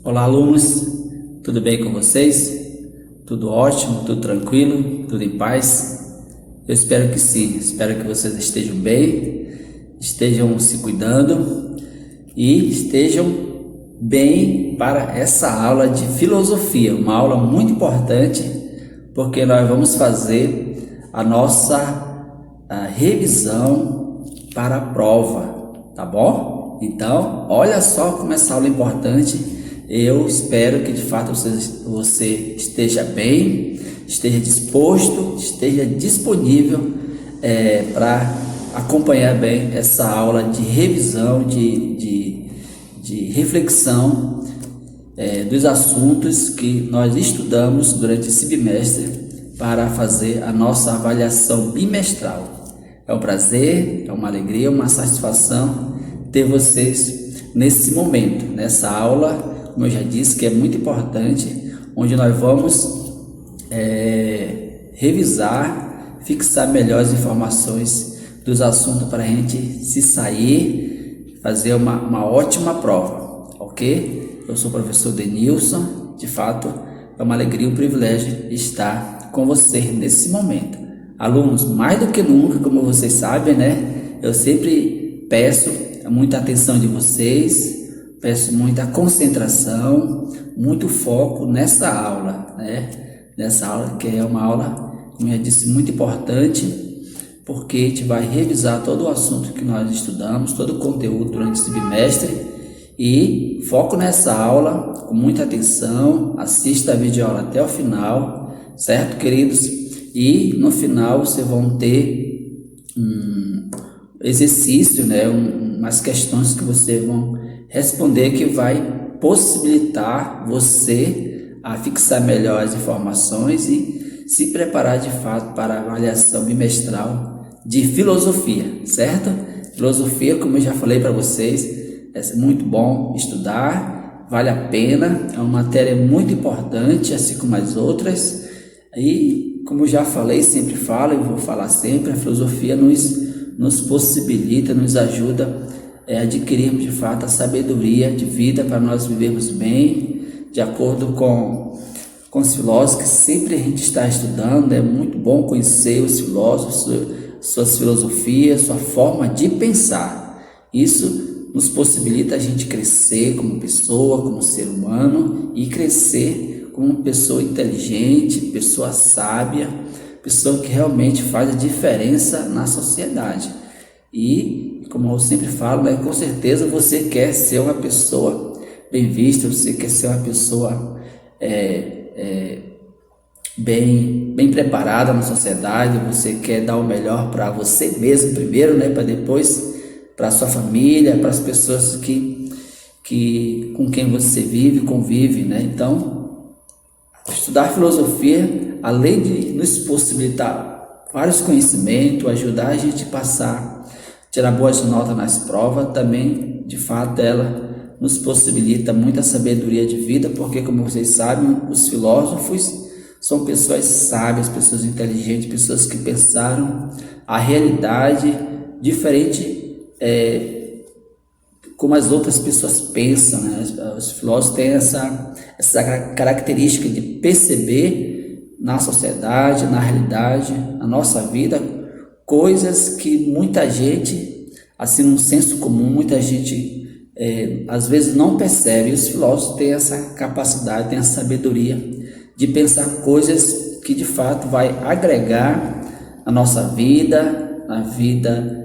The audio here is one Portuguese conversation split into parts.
Olá, alunos, tudo bem com vocês? Tudo ótimo, tudo tranquilo, tudo em paz? Eu espero que sim, espero que vocês estejam bem, estejam se cuidando e estejam bem para essa aula de filosofia, uma aula muito importante, porque nós vamos fazer a nossa revisão para a prova, tá bom? Então, olha só como essa aula é importante. Eu espero que de fato você esteja bem, esteja disposto, esteja disponível para acompanhar bem essa aula de revisão, de reflexão dos assuntos que nós estudamos durante esse bimestre para fazer a nossa avaliação bimestral. É um prazer, é uma alegria, uma satisfação ter vocês nesse momento, nessa aula, como eu já disse, que é muito importante, onde nós vamos revisar, fixar melhores informações dos assuntos para a gente se sair, fazer uma ótima prova, ok? Eu sou o professor Denilson, de fato é uma alegria e um privilégio estar com você nesse momento. Alunos, mais do que nunca, como vocês sabem, né? Eu sempre peço muita atenção de vocês, peço muita concentração, muito foco nessa aula, né? Nessa aula que é uma aula, como eu já disse, muito importante, porque a gente vai revisar todo o assunto que nós estudamos, todo o conteúdo durante esse bimestre, e foco nessa aula com muita atenção, assista a videoaula até o final, certo, queridos? E no final vocês vão ter exercício, né? Umas questões que vocês vão responder que vai possibilitar você a fixar melhor as informações e se preparar de fato para a avaliação bimestral de filosofia, certo? Filosofia, como eu já falei para vocês, é muito bom estudar, vale a pena, é uma matéria muito importante, assim como as outras, e como eu já falei, sempre falo e vou falar sempre, a filosofia nos possibilita, nos ajuda a adquirirmos de fato a sabedoria de vida para nós vivermos bem, de acordo com os filósofos que sempre a gente está estudando. É muito bom conhecer os filósofos, suas filosofias, sua forma de pensar. Isso nos possibilita a gente crescer como pessoa, como ser humano, e crescer como uma pessoa inteligente, pessoa sábia, pessoa que realmente faz a diferença na sociedade. E, como eu sempre falo, né, com certeza você quer ser uma pessoa bem vista, você quer ser uma pessoa bem preparada na sociedade, você quer dar o melhor para você mesmo primeiro, né, para depois para a sua família, para as pessoas com quem você vive, convive, né? Então, estudar filosofia, além de nos possibilitar vários conhecimentos, ajudar a gente a passar, tirar boas notas nas provas, também, de fato, ela nos possibilita muita sabedoria de vida, porque, como vocês sabem, os filósofos são pessoas sábias, pessoas inteligentes, pessoas que pensaram a realidade diferente como as outras pessoas pensam, né? Os filósofos têm essa característica de perceber na sociedade, na realidade, na nossa vida, coisas que muita gente, assim, num senso comum, muita gente às vezes não percebe. Os filósofos têm essa capacidade, têm a sabedoria de pensar coisas que de fato vai agregar na nossa vida, na vida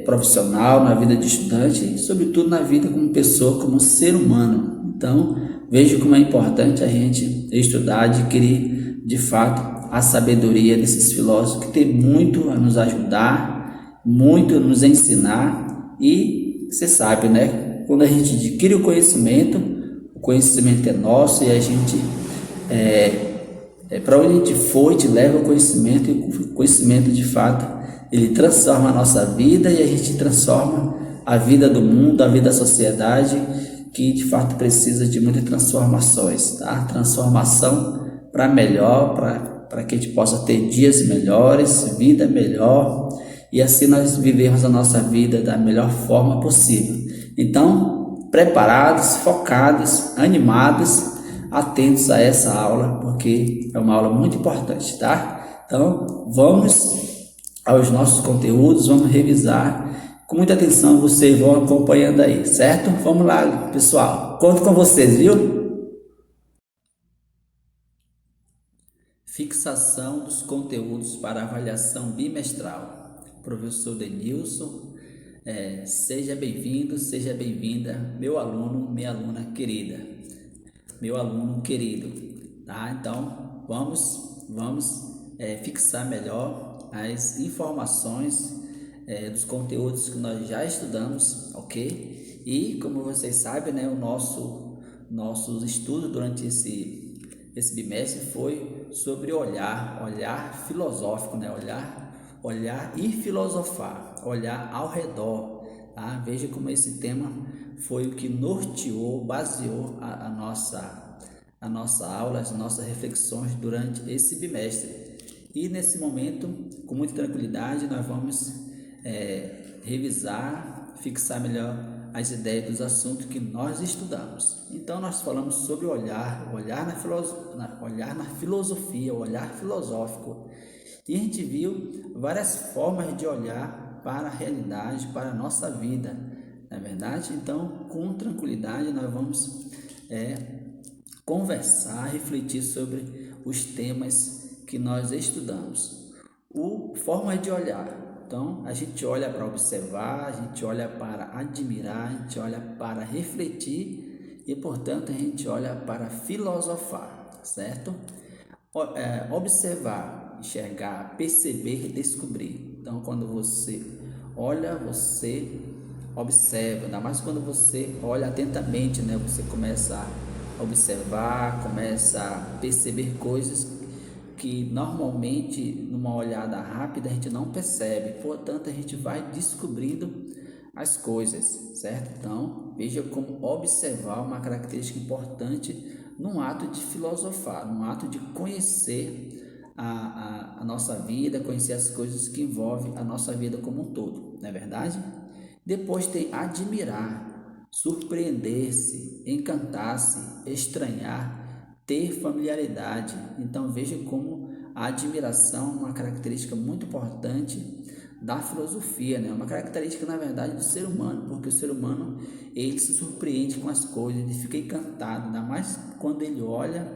profissional, na vida de estudante e sobretudo na vida como pessoa, como ser humano. Então, vejo como é importante a gente estudar, adquirir de fato a sabedoria desses filósofos, que tem muito a nos ajudar, muito a nos ensinar. E você sabe, né? Quando a gente adquire o conhecimento é nosso, e a gente para onde a gente for, a gente leva o conhecimento, e o conhecimento de fato ele transforma a nossa vida, e a gente transforma a vida do mundo, a vida da sociedade, que de fato precisa de muitas transformações, tá? Transformação para melhor, para que a gente possa ter dias melhores, vida melhor, e assim nós vivermos a nossa vida da melhor forma possível. Então, preparados, focados, animados, atentos a essa aula, porque é uma aula muito importante, tá? Então, vamos aos nossos conteúdos, vamos revisar com muita atenção, vocês vão acompanhando aí, certo? Vamos lá, pessoal, conto com vocês, viu? Fixação dos conteúdos para avaliação bimestral. Professor Denilson, seja bem-vindo, seja bem-vinda, meu aluno, minha aluna querida, meu aluno querido, tá? Então, vamos fixar melhor as informações dos conteúdos que nós já estudamos, ok? E como vocês sabem, né, o nosso estudo durante esse bimestre foi sobre olhar filosófico, né? Olhar e filosofar, olhar ao redor, tá? Veja como esse tema foi o que norteou, baseou a nossa aula, as nossas reflexões durante esse bimestre. E nesse momento, com muita tranquilidade, nós vamos revisar, fixar melhor as ideias dos assuntos que nós estudamos. Então nós falamos sobre olhar na filosofia, olhar filosófico. E a gente viu várias formas de olhar para a realidade, para a nossa vida, não é verdade? Então, com tranquilidade, nós vamos conversar, refletir sobre os temas que nós estudamos. Forma de olhar. Então, a gente olha para observar, a gente olha para admirar, a gente olha para refletir e, portanto, a gente olha para filosofar, certo? Observar, enxergar, perceber, descobrir. Então, quando você olha, você observa, ainda mais quando você olha atentamente, né? Você começa a observar, começa a perceber coisas que normalmente numa olhada rápida a gente não percebe, portanto a gente vai descobrindo as coisas, certo? Então veja como observar uma característica importante num ato de filosofar, num ato de conhecer a nossa vida, conhecer as coisas que envolvem a nossa vida como um todo, não é verdade? Depois tem admirar, surpreender-se, encantar-se, estranhar, ter familiaridade. Então veja como a admiração é uma característica muito importante da filosofia, né? Uma característica na verdade do ser humano, porque o ser humano ele se surpreende com as coisas, ele fica encantado, ainda mais quando ele olha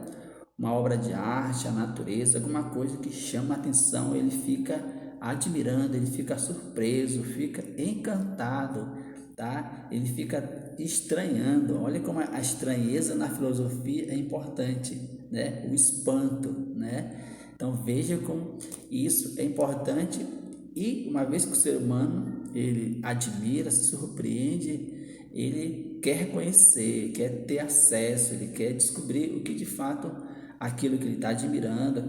uma obra de arte, a natureza, alguma coisa que chama a atenção, ele fica admirando, ele fica surpreso, fica encantado, tá? Ele fica estranhando. Olha como a estranheza na filosofia é importante, né? O espanto, né? Então veja como isso é importante e uma vez que o ser humano ele admira, se surpreende, ele quer conhecer, quer ter acesso, ele quer descobrir o que de fato aquilo que ele está admirando,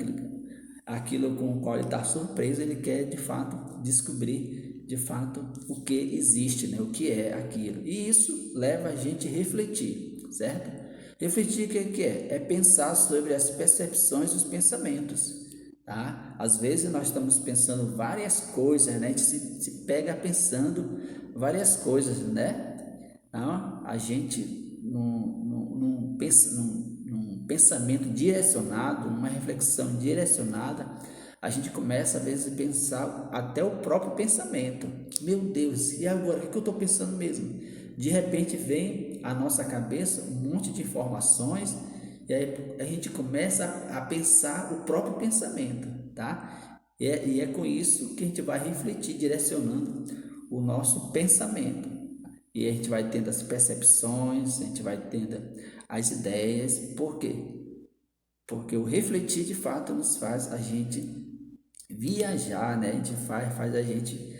aquilo com o qual ele está surpreso, ele quer de fato descobrir de fato o que existe, né? O que é aquilo. E isso leva a gente a refletir, certo? Refletir o que é? É pensar sobre as percepções e os pensamentos, tá? Às vezes nós estamos pensando várias coisas, né? A gente se pega pensando várias coisas, né? Então, a gente num pensamento direcionado, numa reflexão direcionada, a gente começa às vezes a pensar até o próprio pensamento. Meu Deus, e agora? O que eu estou pensando mesmo? De repente vem à nossa cabeça um monte de informações e aí a gente começa a pensar o próprio pensamento, tá? E é com isso que a gente vai refletir, direcionando o nosso pensamento. E a gente vai tendo as percepções, a gente vai tendo as ideias. Por quê? Porque o refletir de fato nos faz a gente viajar, né? A gente faz a gente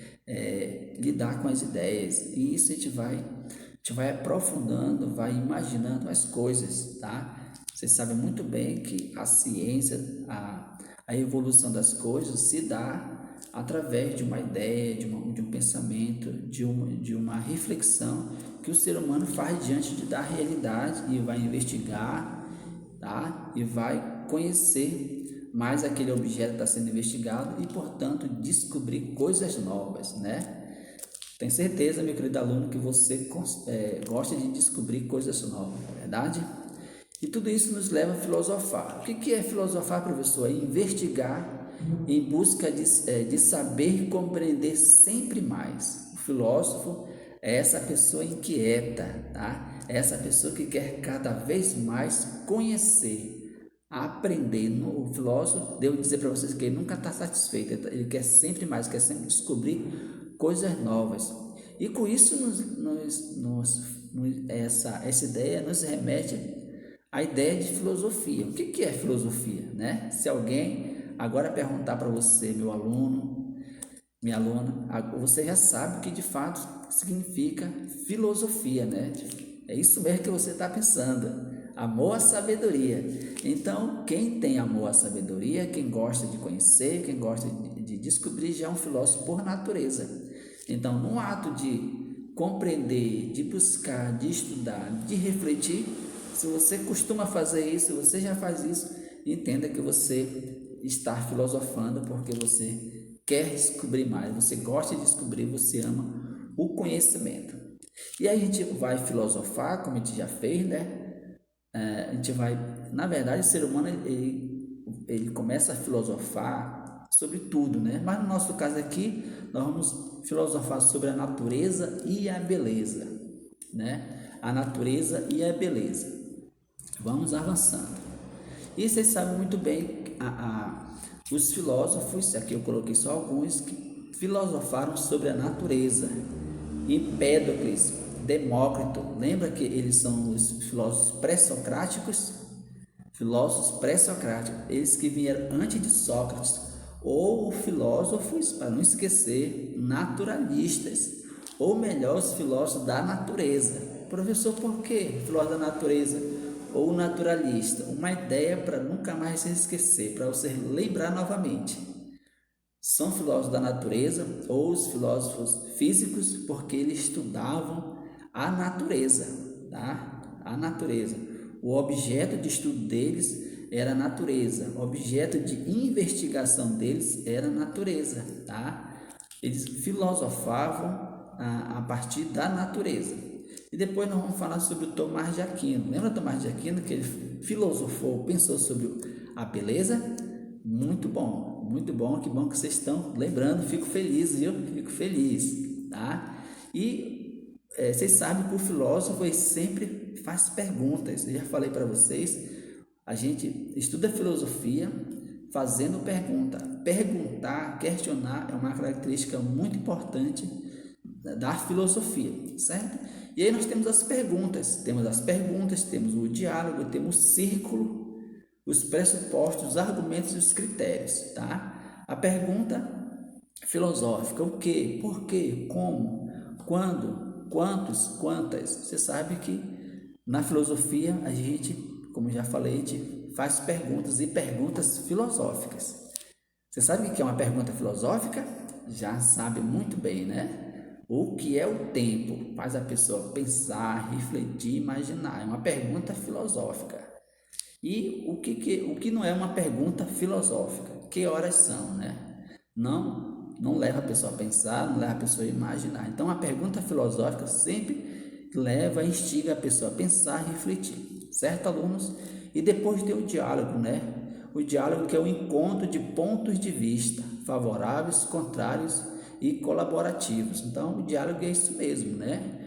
lidar com as ideias. E isso a gente vai aprofundando, vai imaginando as coisas, tá? Você sabe muito bem que a ciência, a evolução das coisas se dá através de uma ideia, de um pensamento, de uma reflexão que o ser humano faz diante da realidade e vai investigar, tá? E vai conhecer mais aquele objeto que está sendo investigado e, portanto, descobrir coisas novas, né? Tenho certeza, meu querido aluno, que você gosta de descobrir coisas novas, não é verdade? E tudo isso nos leva a filosofar. O que é filosofar, professor? É investigar em busca de saber e compreender sempre mais. O filósofo é essa pessoa inquieta, tá? É essa pessoa que quer cada vez mais conhecer, aprender. O filósofo, devo dizer para vocês que ele nunca está satisfeito, ele quer sempre mais, quer sempre descobrir coisas novas. E com isso, essa ideia nos remete à ideia de filosofia. O que é filosofia, né? Se alguém agora perguntar para você, meu aluno, minha aluna, você já sabe o que de fato significa filosofia, né? É isso mesmo que você está pensando. Amor à sabedoria. Então, quem tem amor à sabedoria, quem gosta de conhecer, quem gosta de descobrir, já é um filósofo por natureza. Então, no ato de compreender, de buscar, de estudar, de refletir, se você costuma fazer isso, se você já faz isso, entenda que você está filosofando porque você quer descobrir mais, você gosta de descobrir, você ama o conhecimento. E aí a gente vai filosofar, como a gente já fez, né? A gente vai, na verdade, o ser humano ele começa a filosofar sobre tudo, né? Mas no nosso caso aqui, nós vamos filosofar sobre a natureza e a beleza, né? A natureza e a beleza. Vamos avançando. E vocês sabem muito bem os filósofos, aqui eu coloquei só alguns, que filosofaram sobre a natureza. Empédocles, Demócrito, lembra que eles são os filósofos pré-socráticos? Filósofos pré-socráticos, eles que vieram antes de Sócrates, ou filósofos, para não esquecer, naturalistas, ou melhor, os filósofos da natureza. Professor, por que filósofo da natureza ou naturalista? Uma ideia para nunca mais se esquecer, para você lembrar novamente. São filósofos da natureza ou os filósofos físicos porque eles estudavam a natureza, tá? A natureza. O objeto de estudo deles era a natureza. O objeto de investigação deles era a natureza, tá? Eles filosofavam a partir da natureza. E depois nós vamos falar sobre o Tomás de Aquino. Lembra Tomás de Aquino que ele filosofou, pensou sobre a beleza? Muito bom, que bom que vocês estão lembrando, fico feliz, viu? Fico feliz, tá? E vocês sabem que o filósofo ele sempre faz perguntas, eu já falei para vocês, a gente estuda filosofia fazendo pergunta. Perguntar, questionar é uma característica muito importante da filosofia, certo? E aí nós temos as perguntas, temos o diálogo, temos o círculo, os pressupostos, os argumentos e os critérios, tá? A pergunta filosófica, o que, por quê, como, quando, quantos, quantas. Você sabe que na filosofia a gente, como já falei, a gente faz perguntas e perguntas filosóficas. Você sabe o que é uma pergunta filosófica? Já sabe muito bem, né? O que é o tempo? Faz a pessoa pensar, refletir, imaginar. É uma pergunta filosófica. E o que não é uma pergunta filosófica? Que horas são, né? Não leva a pessoa a pensar, não leva a pessoa a imaginar. Então, a pergunta filosófica sempre leva, instiga a pessoa a pensar e refletir, certo, alunos? E depois tem o diálogo, né? O diálogo que é o encontro de pontos de vista favoráveis, contrários e colaborativos. Então, o diálogo é isso mesmo, né?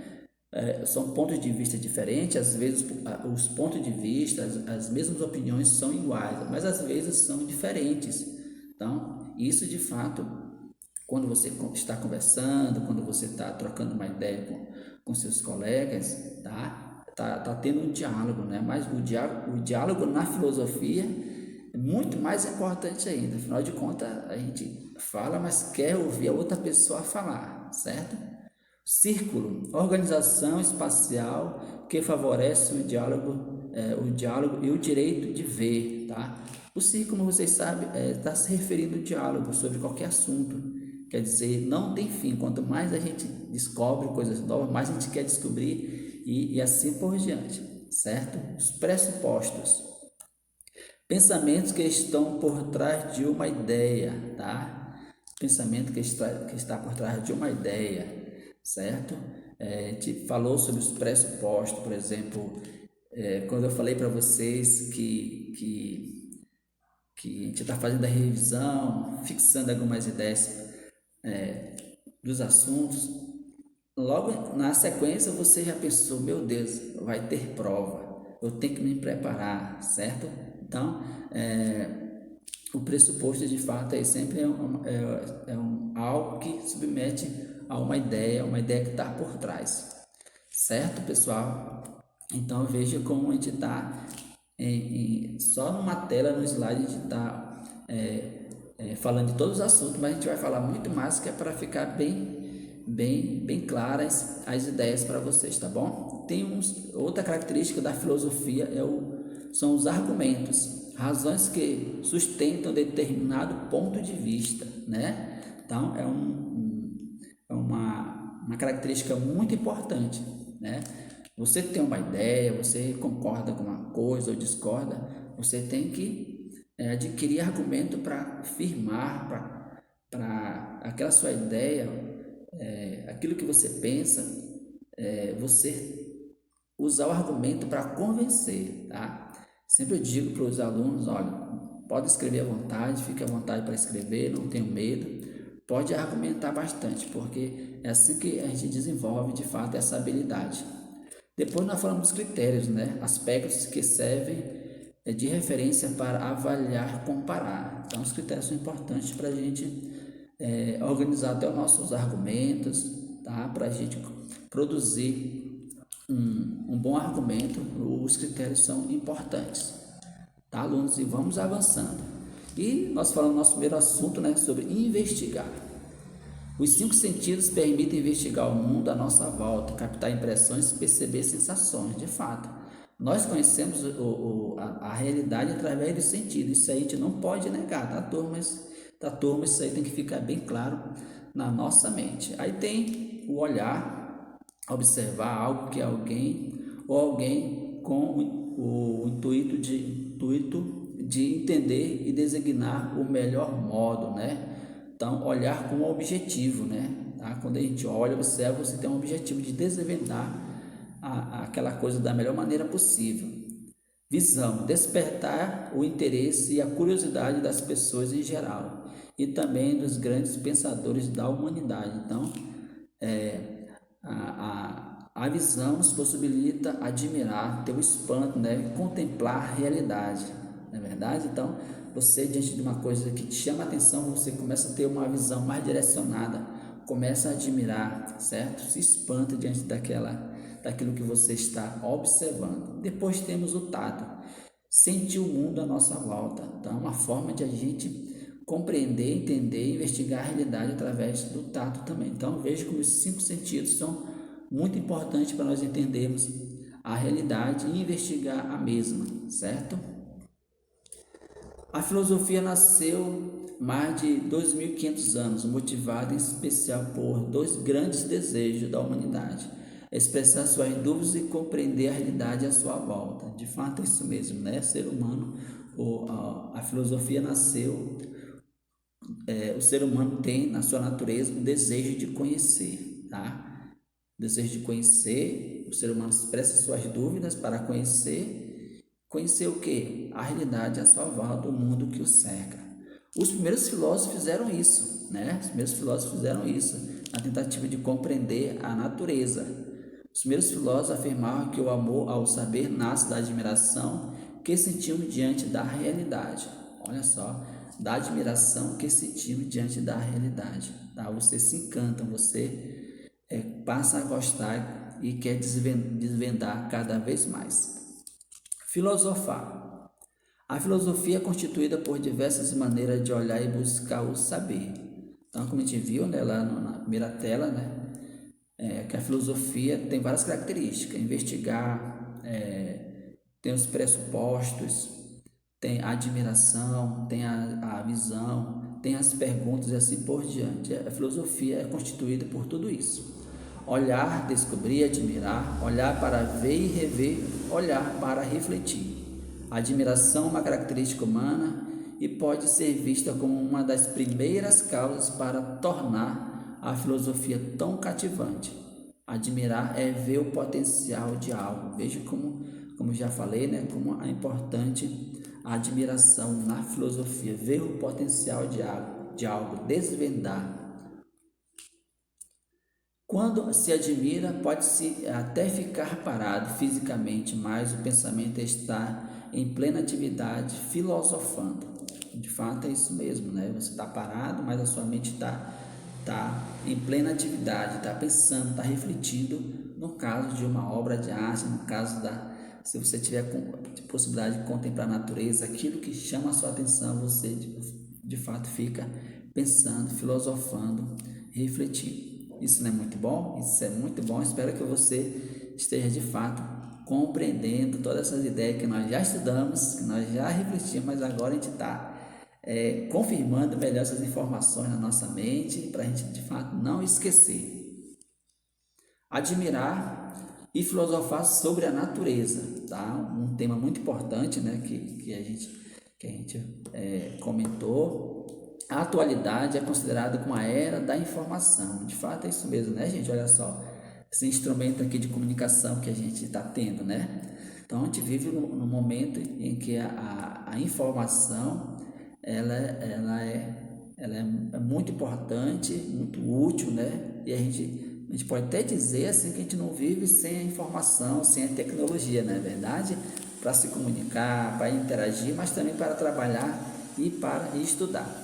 São pontos de vista diferentes, às vezes os pontos de vista, as mesmas opiniões são iguais, mas às vezes são diferentes. Então, isso de fato, quando você está conversando, quando você está trocando uma ideia com seus colegas, tá tendo um diálogo, né? Mas o diálogo na filosofia é muito mais importante ainda. Afinal de contas, a gente fala, mas quer ouvir a outra pessoa falar, certo? Círculo, organização espacial que favorece o diálogo e o direito de ver, tá? O círculo, como vocês sabem, está se referindo ao diálogo sobre qualquer assunto. Quer dizer, não tem fim. Quanto mais a gente descobre coisas novas, mais a gente quer descobrir e assim por diante, certo? Os pressupostos. Pensamentos que estão por trás de uma ideia, tá? Pensamento que está por trás de uma ideia. certo? Te falou sobre os pressupostos, por exemplo, quando eu falei para vocês que a gente está fazendo a revisão, fixando algumas ideias dos assuntos, logo na sequência você já pensou, meu Deus, vai ter prova, eu tenho que me preparar, certo? Então, o pressuposto de fato aí sempre algo que submete a uma ideia que está por trás, certo, pessoal? Então veja como a gente está só numa tela, no slide, a gente está falando de todos os assuntos, mas a gente vai falar muito mais, que é para ficar bem claras as ideias para vocês, tá bom? Outra característica da filosofia são os argumentos, razões que sustentam determinado ponto de vista, né? Então é uma característica muito importante, né? Você tem uma ideia, você concorda com uma coisa ou discorda, você tem que adquirir argumento para firmar, para aquela sua ideia, aquilo que você pensa, você usar o argumento para convencer, tá? Sempre eu digo para os alunos, olha, pode escrever à vontade, fique à vontade para escrever, não tenha medo, pode argumentar bastante, porque é assim que a gente desenvolve de fato essa habilidade. Depois nós falamos dos critérios, né? Aspectos que servem de referência para avaliar, comparar. Então os critérios são importantes para a gente organizar até os nossos argumentos, tá? Para a gente produzir um bom argumento. Os critérios são importantes, tá, alunos? E vamos avançando. E nós falamos no nosso primeiro assunto, né, sobre investigar. Os 5 sentidos permitem investigar o mundo à nossa volta, captar impressões, perceber sensações. De fato, nós conhecemos a realidade através dos sentidos. Isso aí a gente não pode negar, tá, turmas? Tá, turma, isso aí tem que ficar bem claro na nossa mente. Aí tem o olhar, observar algo que alguém ou alguém com o intuito de entender e designar o melhor modo, né? Então, olhar com um objetivo, né? Tá? Quando a gente olha, observa, você tem um objetivo de desvendar aquela coisa da melhor maneira possível. Visão, despertar o interesse e a curiosidade das pessoas em geral e também dos grandes pensadores da humanidade. Então, a visão nos possibilita admirar, ter o espanto, né? Contemplar a realidade, não é verdade? Então, você, diante de uma coisa que te chama a atenção, você começa a ter uma visão mais direcionada, começa a admirar, certo? Se espanta diante daquilo que você está observando. Depois temos o tato, sentir o mundo à nossa volta. Então, é uma forma de a gente compreender, entender, investigar a realidade através do tato também. Então, veja como os 5 sentidos são muito importantes para nós entendermos a realidade e investigar a mesma, certo? A filosofia nasceu mais de 2.500 anos, motivada em especial por 2 grandes desejos da humanidade: expressar suas dúvidas e compreender a realidade à sua volta. De fato é isso mesmo, né? Ser humano, a filosofia nasceu, o ser humano tem na sua natureza o desejo de conhecer, tá? O desejo de conhecer, o ser humano expressa suas dúvidas para conhecer o que? A realidade à sua volta, o mundo que o cerca. Os primeiros filósofos fizeram isso, né? Os primeiros filósofos fizeram isso na tentativa de compreender a natureza. Os primeiros filósofos afirmavam que o amor ao saber nasce da admiração que sentimos diante da realidade. Olha só, da admiração que sentimos diante da realidade. Tá? Você se encanta, você passa a gostar e quer desvendar cada vez mais. Filosofar. A filosofia é constituída por diversas maneiras de olhar e buscar o saber. Então, como a gente viu, né, lá na primeira tela, né, que a filosofia tem várias características: investigar, tem os pressupostos, tem a admiração, tem a visão, tem as perguntas e assim por diante. A filosofia é constituída por tudo isso: olhar, descobrir, admirar, olhar para ver e rever, olhar para refletir. A admiração é uma característica humana e pode ser vista como uma das primeiras causas para tornar a filosofia tão cativante? Admirar é ver o potencial de algo. Veja como já falei, né? Como é importante a admiração na filosofia. Ver o potencial de algo, desvendar. Quando se admira, pode-se até ficar parado fisicamente, mas o pensamento está em plena atividade, filosofando. De fato é isso mesmo, né? Você está parado, mas a sua mente está em plena atividade, está pensando, está refletindo. No caso de uma obra de arte, no caso se você tiver possibilidade de contemplar a natureza, aquilo que chama a sua atenção, você de fato fica pensando, filosofando, refletindo. Isso não é muito bom? Isso é muito bom. Espero que você esteja de fato compreendendo todas essas ideias que nós já estudamos, que nós já refletimos, mas agora a gente está confirmando melhor essas informações na nossa mente, para a gente de fato não esquecer. Admirar e filosofar sobre a natureza, tá? Um tema muito importante, né, que a gente comentou. A atualidade é considerada como a era da informação. De fato é isso mesmo, né, gente? Olha só, esse instrumento aqui de comunicação que a gente está tendo, né? Então a gente vive no momento em que a informação ela é muito importante, muito útil, né? E a gente pode até dizer assim que a gente não vive sem a informação, sem a tecnologia, não é verdade? Para se comunicar, para interagir, mas também para trabalhar e para estudar.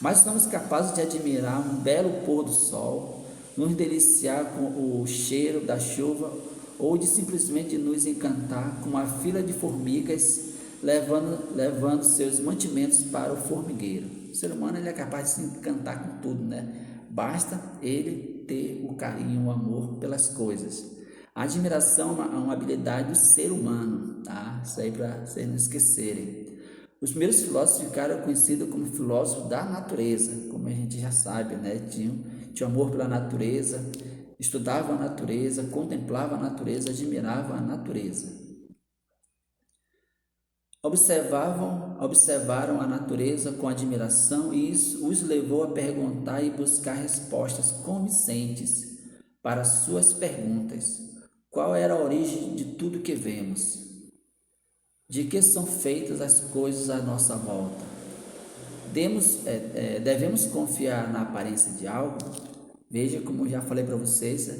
Mas somos capazes de admirar um belo pôr do sol, nos deliciar com o cheiro da chuva ou de simplesmente nos encantar com uma fila de formigas levando seus mantimentos para o formigueiro. O ser humano ele é capaz de se encantar com tudo, né? Basta ele ter o carinho, o amor pelas coisas. A admiração é uma habilidade do ser humano, tá? Isso aí para vocês não esquecerem. Os primeiros filósofos ficaram conhecidos como filósofos da natureza, como a gente já sabe, né? Tinham amor pela natureza, estudavam a natureza, contemplavam a natureza, admiravam a natureza. Observaram a natureza com admiração e isso os levou a perguntar e buscar respostas convincentes para suas perguntas. Qual era a origem de tudo que vemos? De que são feitas as coisas à nossa volta? Devemos confiar na aparência de algo? Veja, como já falei para vocês,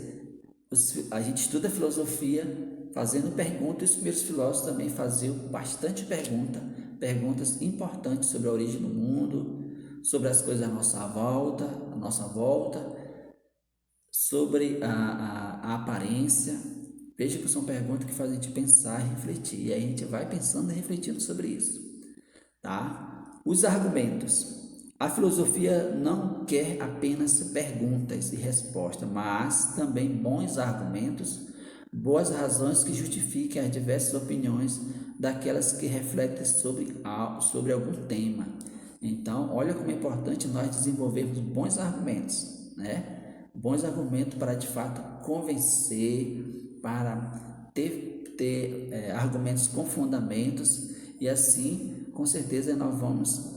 a gente estuda filosofia fazendo perguntas. Os primeiros filósofos também faziam bastante perguntas importantes sobre a origem do mundo, sobre as coisas à nossa volta, sobre a aparência. Veja que são perguntas que fazem a gente pensar e refletir. E aí a gente vai pensando e refletindo sobre isso. Tá? Os argumentos. A filosofia não quer apenas perguntas e respostas, mas também bons argumentos, boas razões que justifiquem as diversas opiniões daquelas que refletem sobre algum tema. Então, olha como é importante nós desenvolvermos bons argumentos, né? Bons argumentos para de fato convencer, para ter argumentos com fundamentos, e assim, com certeza, nós vamos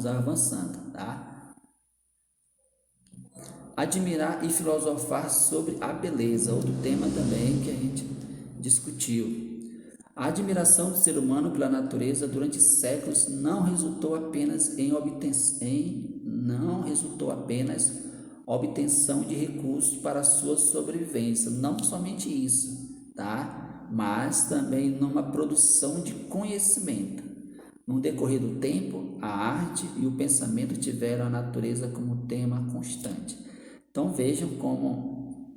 avançando, tá? Admirar e filosofar sobre a beleza, outro tema também que a gente discutiu. A admiração do ser humano pela natureza durante séculos não resultou apenas em obtenção de recursos para a sua sobrevivência, não somente isso, tá? Mas também numa produção de conhecimento. No decorrer do tempo, a arte e o pensamento tiveram a natureza como tema constante. Então vejam como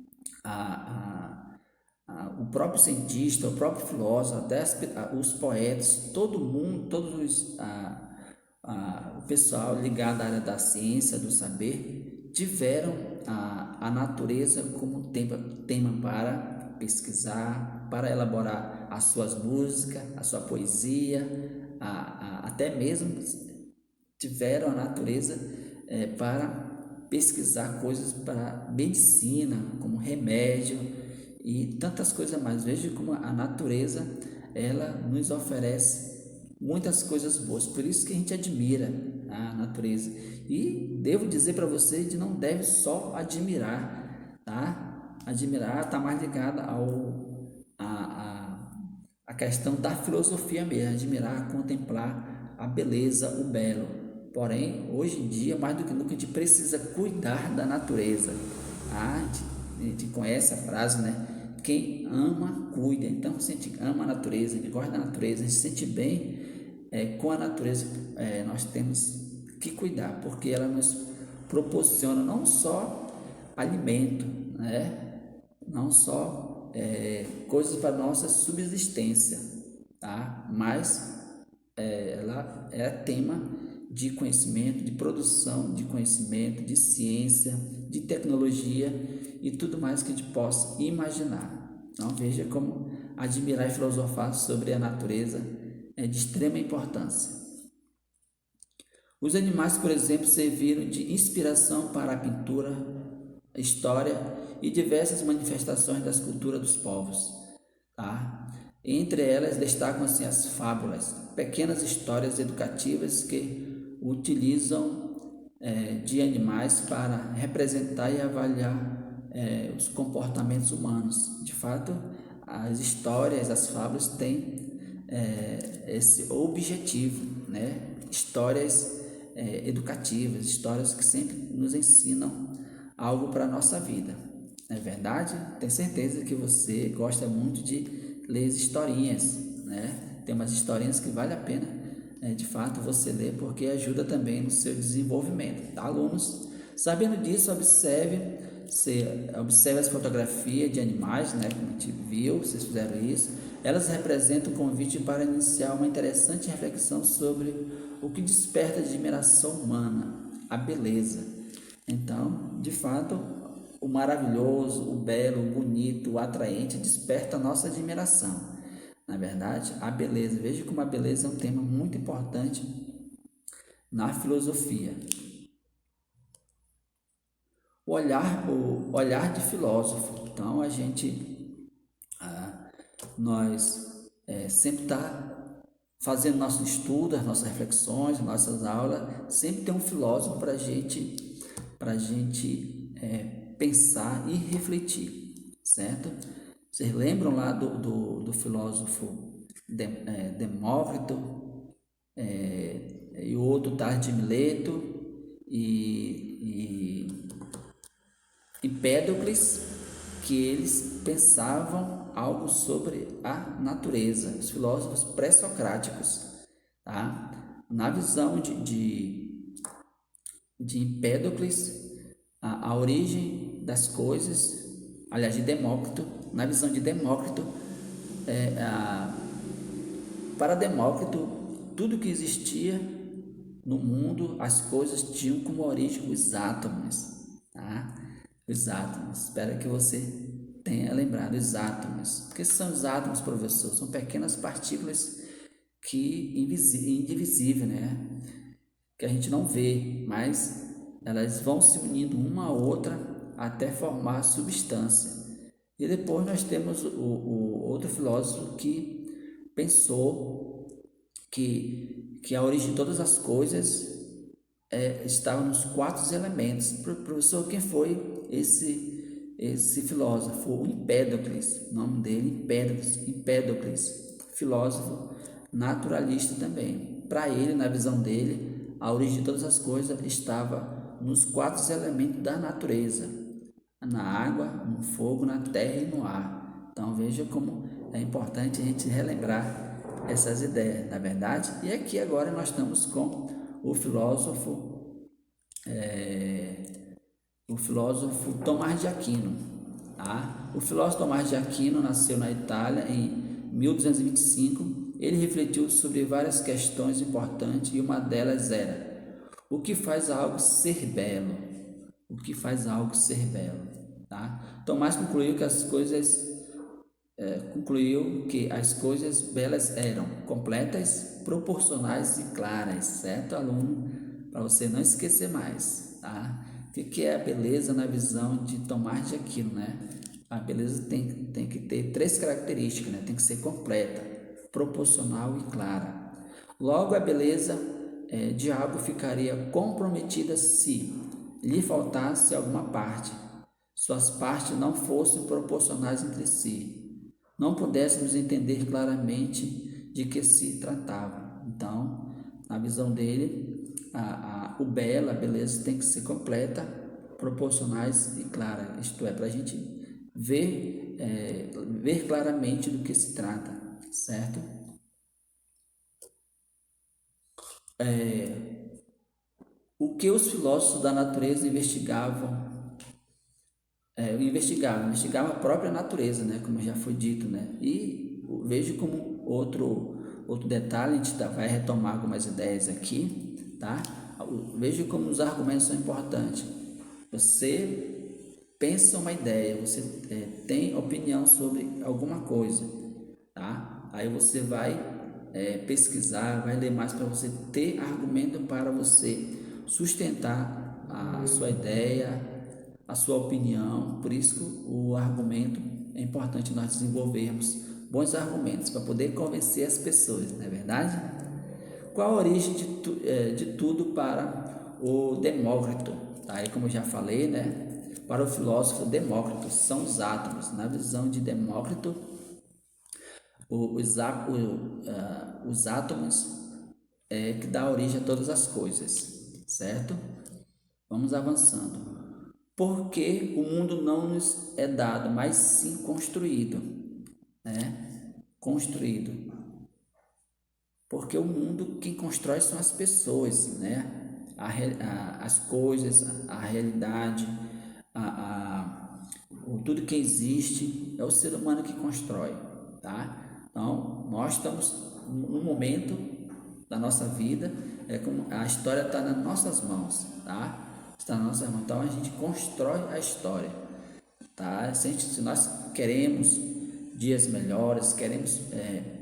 o próprio cientista, o próprio filósofo, até os poetas, todo mundo, o pessoal ligado à área da ciência, do saber, tiveram a natureza como tema para pesquisar, para elaborar as suas músicas, a sua poesia, até mesmo tiveram a natureza para pesquisar coisas para medicina, como remédio e tantas coisas mais. Veja como a natureza ela nos oferece muitas coisas boas, por isso que a gente admira, a natureza. E devo dizer para você de não deve só admirar, tá? Admirar está mais ligada a questão da filosofia mesmo, admirar, contemplar a beleza, o belo. Porém, hoje em dia, mais do que nunca, a gente precisa cuidar da natureza. A gente conhece a frase, né? Quem ama, cuida. Então, se a gente ama a natureza, a gente gosta da natureza, a gente se sente bem com a natureza, nós temos que cuidar, porque ela nos proporciona não só alimento, né? Não só coisas para nossa subsistência, tá? Mas ela é tema de conhecimento, de produção de conhecimento, de ciência, de tecnologia e tudo mais que a gente possa imaginar. Então veja como admirar e filosofar sobre a natureza é de extrema importância. Os animais, por exemplo, serviram de inspiração para a pintura, a história e diversas manifestações das culturas dos povos. Tá? Entre elas destacam-se as fábulas, pequenas histórias educativas que utilizam de animais para representar e avaliar os comportamentos humanos. De fato, as histórias, as fábulas têm esse objetivo, né? Histórias educativas, histórias que sempre nos ensinam algo para a nossa vida. Não é verdade? Tenho certeza que você gosta muito de ler historinhas, né? Tem umas historinhas que vale a pena, de fato, você ler, porque ajuda também no seu desenvolvimento. Tá, alunos? Sabendo disso, observe as fotografias de animais, né? Como a gente viu, vocês fizeram isso. Elas representam um convite para iniciar uma interessante reflexão sobre o que desperta a admiração humana, a beleza. Então, de fato, o maravilhoso, o belo, o bonito, o atraente desperta a nossa admiração. Na verdade, a beleza, veja como a beleza é um tema muito importante na filosofia. O olhar de filósofo. Então, nós sempre está fazendo nosso estudo, as nossas reflexões, nossas aulas, sempre tem um filósofo para a gente pensar e refletir, certo? Vocês lembram lá do filósofo Demócrito, e o outro Tales de Mileto e Empédocles, que eles pensavam algo sobre a natureza, os filósofos pré-socráticos, tá? Na visão de Empédocles, a origem das coisas, aliás, de Demócrito, na visão de Demócrito, para Demócrito, tudo que existia no mundo, as coisas tinham como origem os átomos, tá? Os átomos, espero que você tenha lembrado, os átomos. O que são os átomos, professor? São pequenas partículas indivisíveis, né? Que a gente não vê, mas elas vão se unindo uma a outra até formar substância. E depois nós temos o outro filósofo que pensou que a origem de todas as coisas estava nos quatro elementos. Professor, quem foi esse filósofo? O Empédocles, o nome dele, Empédocles, filósofo naturalista também. Para ele, na visão dele, a origem de todas as coisas estava nos quatro elementos da natureza: na água, no fogo, na terra e no ar. Então veja como é importante a gente relembrar essas ideias, na verdade. E aqui agora nós estamos com o filósofo Tomás de Aquino. Tá? O filósofo Tomás de Aquino nasceu na Itália em 1225. Ele refletiu sobre várias questões importantes e uma delas era: o que faz algo ser belo? O que faz algo ser belo? Tá? Tomás concluiu que as coisas belas eram completas, proporcionais e claras, certo, aluno? Para você não esquecer mais, tá? O que é a beleza na visão de Tomás de Aquino, né? A beleza tem que ter três características, né? Tem que ser completa, proporcional e clara. Logo, a beleza diabo ficaria comprometida se lhe faltasse alguma parte, suas partes não fossem proporcionais entre si, não pudéssemos entender claramente de que se tratava. Então, na visão dele, o belo, a beleza tem que ser completa, proporcionais e clara, isto é, para a gente ver claramente do que se trata, certo? O que os filósofos da natureza investigavam a própria natureza, né, como já foi dito, né, e vejo como outro detalhe, a gente vai retomar algumas ideias aqui, tá? Vejo como os argumentos são importantes. Você pensa uma ideia, você tem opinião sobre alguma coisa, tá? Aí você vai pesquisar, vai ler mais para você ter argumento para você sustentar a sua ideia, a sua opinião. Por isso que o argumento é importante nós desenvolvermos bons argumentos para poder convencer as pessoas, não é verdade? Qual a origem de tudo para o Demócrito? Tá? Aí, como eu já falei, né? Para o filósofo Demócrito, são os átomos. Na visão de Demócrito, os átomos que dá origem a todas as coisas, certo? Vamos avançando. Porque o mundo não nos é dado, mas sim construído, né? Construído. Porque o mundo, quem constrói são as pessoas, né? As coisas, a realidade, tudo que existe é o ser humano que constrói, tá? Então, nós estamos no momento da nossa vida, como a história está nas nossas mãos, tá? Está nas nossas mãos, então a gente constrói a história, tá? Se nós queremos dias melhores, queremos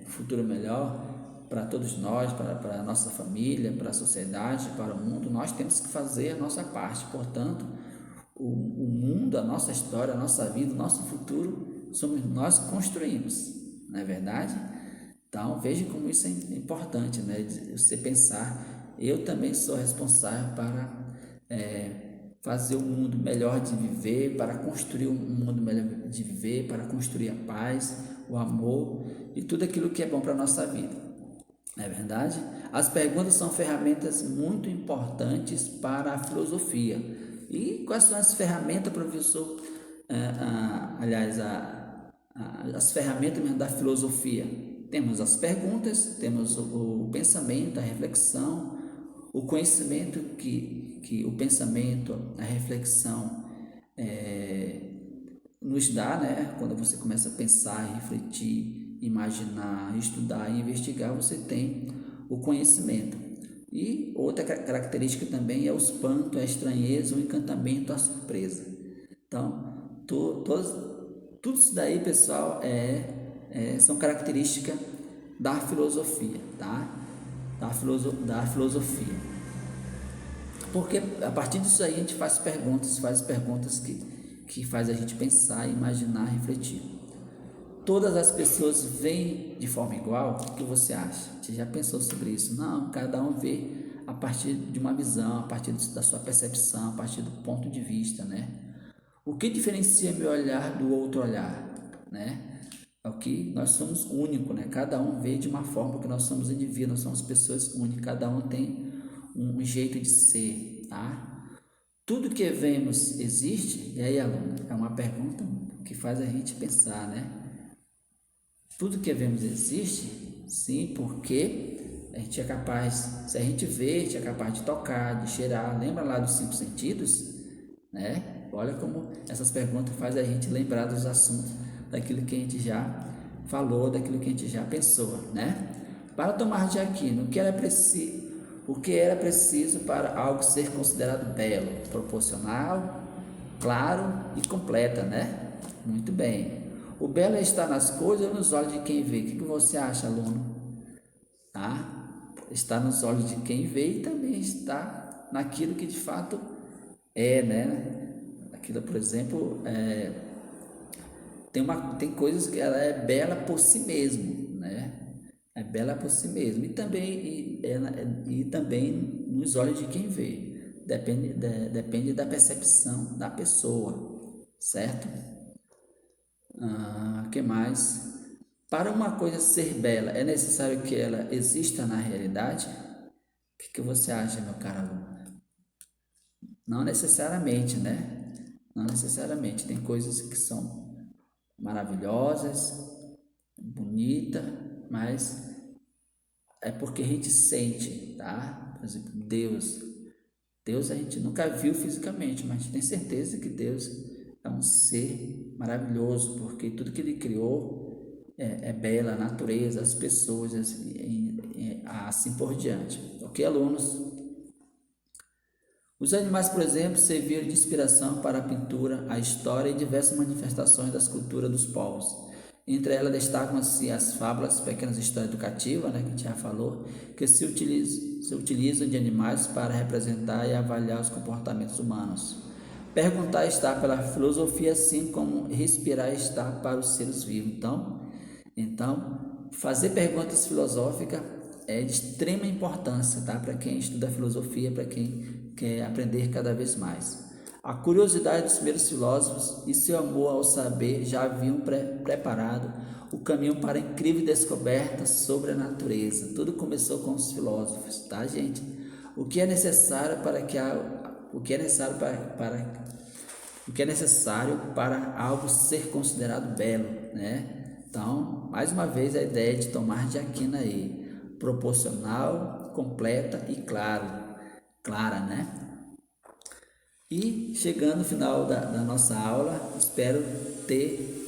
futuro melhor para todos nós, para a nossa família, para a sociedade, para o mundo, nós temos que fazer a nossa parte. Portanto, o mundo, a nossa história, a nossa vida, o nosso futuro, somos nós que construímos, não é verdade? Então, veja como isso é importante, né? Você pensar, eu também sou responsável para fazer um mundo melhor de viver, para construir um mundo melhor de viver, para construir a paz, o amor e tudo aquilo que é bom para a nossa vida. Não é verdade? As perguntas são ferramentas muito importantes para a filosofia. E quais são as ferramentas, professor? Aliás, as ferramentas mesmo da filosofia. Temos as perguntas, temos o pensamento, a reflexão, o conhecimento que o pensamento, a reflexão nos dá, né? Quando você começa a pensar, refletir, imaginar, estudar e investigar, você tem o conhecimento. E outra característica também é o espanto, a estranheza, o encantamento, a surpresa. Então, tudo isso daí, pessoal, são características da filosofia, tá? Da filosofia. Porque a partir disso aí a gente faz perguntas que faz a gente pensar, imaginar, refletir. Todas as pessoas veem de forma igual? O que você acha? Você já pensou sobre isso? Não, cada um vê a partir de uma visão, a partir da sua percepção, a partir do ponto de vista, né? O que diferencia meu olhar do outro olhar, né? É o que nós somos únicos, né? Cada um vê de uma forma, porque nós somos indivíduos, nós somos pessoas únicas, cada um tem um jeito de ser, tá? Tudo que vemos existe? E aí, aluno, é uma pergunta que faz a gente pensar, né? Tudo que vemos existe? Sim, porque a gente é capaz, se a gente vê, a gente é capaz de tocar, de cheirar. Lembra lá dos 5 sentidos? Né? Olha como essas perguntas fazem a gente lembrar dos assuntos, daquilo que a gente já falou, daquilo que a gente já pensou, né? Para Tomás de Aquino, o que era preciso para algo ser considerado belo? Proporcional, claro e completa, né? Muito bem. O belo está nas coisas ou nos olhos de quem vê? O que você acha, aluno? Tá? Está nos olhos de quem vê e também está naquilo que de fato né? Aquilo, por exemplo, tem coisas que ela é bela por si mesmo, né? É bela por si mesmo e também nos olhos de quem vê. Depende da percepção da pessoa, certo? Que mais? Para uma coisa ser bela, é necessário que ela exista na realidade? O que você acha, meu caro aluno? Não necessariamente, né? Não necessariamente. Tem coisas que são maravilhosas, bonitas, mas é porque a gente sente, tá? Por exemplo, Deus. Deus a gente nunca viu fisicamente, mas a gente tem certeza que Deus é um ser maravilhoso, porque tudo que Ele criou é bela, a natureza, as pessoas, assim por diante. Ok, alunos? Os animais, por exemplo, serviram de inspiração para a pintura, a história e diversas manifestações das culturas dos povos. Entre elas destacam-se as fábulas, pequenas histórias educativas, né, que a gente já falou, que se utilizam de animais para representar e avaliar os comportamentos humanos. Perguntar está pela filosofia, assim como respirar está para os seres vivos. Então, fazer perguntas filosóficas é de extrema importância, tá? Para quem estuda filosofia, para quem quer aprender cada vez mais. A curiosidade dos primeiros filósofos e seu amor ao saber já haviam preparado o caminho para incríveis descobertas sobre a natureza. Tudo começou com os filósofos, tá, gente? O que é necessário para que o que é necessário o que é necessário para algo ser considerado belo, né? Então, mais uma vez a ideia de Tomás de Aquino aí, proporcional, completa e clara, né? E chegando no final da nossa aula, espero ter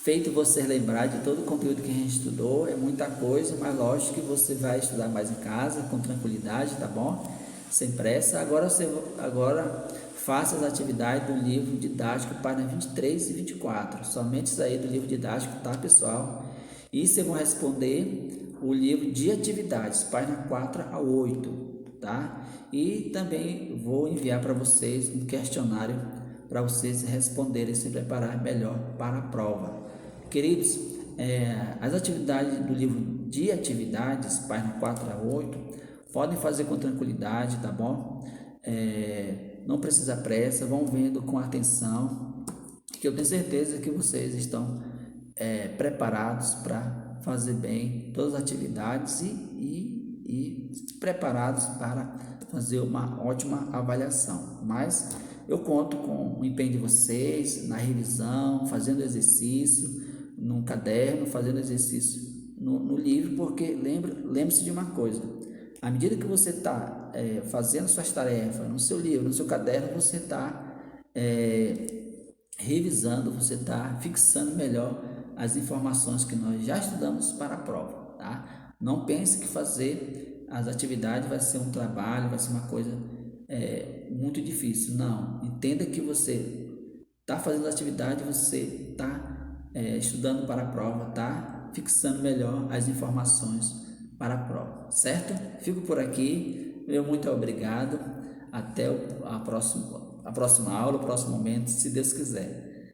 feito você lembrar de todo o conteúdo que a gente estudou. É muita coisa, mas lógico que você vai estudar mais em casa, com tranquilidade, tá bom? Sem pressa. Agora faça as atividades do livro didático, página 23 e 24. Somente isso aí do livro didático, tá, pessoal? E vocês vão responder o livro de atividades, página 4 a 8. Tá? E também vou enviar para vocês um questionário para vocês responderem e se preparar melhor para a prova. Queridos, as atividades do livro de atividades, página 4 a 8, podem fazer com tranquilidade, tá bom? Não precisa pressa, vão vendo com atenção, que eu tenho certeza que vocês estão preparados para fazer bem todas as atividades e preparados para fazer uma ótima avaliação. Mas eu conto com o empenho de vocês na revisão, fazendo exercício no caderno, fazendo exercício no livro, porque lembre-se de uma coisa: à medida que você está fazendo suas tarefas no seu livro, no seu caderno, você está revisando, você está fixando melhor as informações que nós já estudamos para a prova, tá? Não pense que fazer as atividades vai ser um trabalho, vai ser uma coisa muito difícil. Não, entenda que você está fazendo a atividade, você está estudando para a prova, está fixando melhor as informações para a prova, certo? Fico por aqui, meu muito obrigado, até a próxima aula, o próximo momento, se Deus quiser.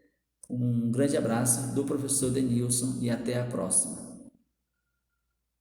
Um grande abraço do professor Denilson e até a próxima.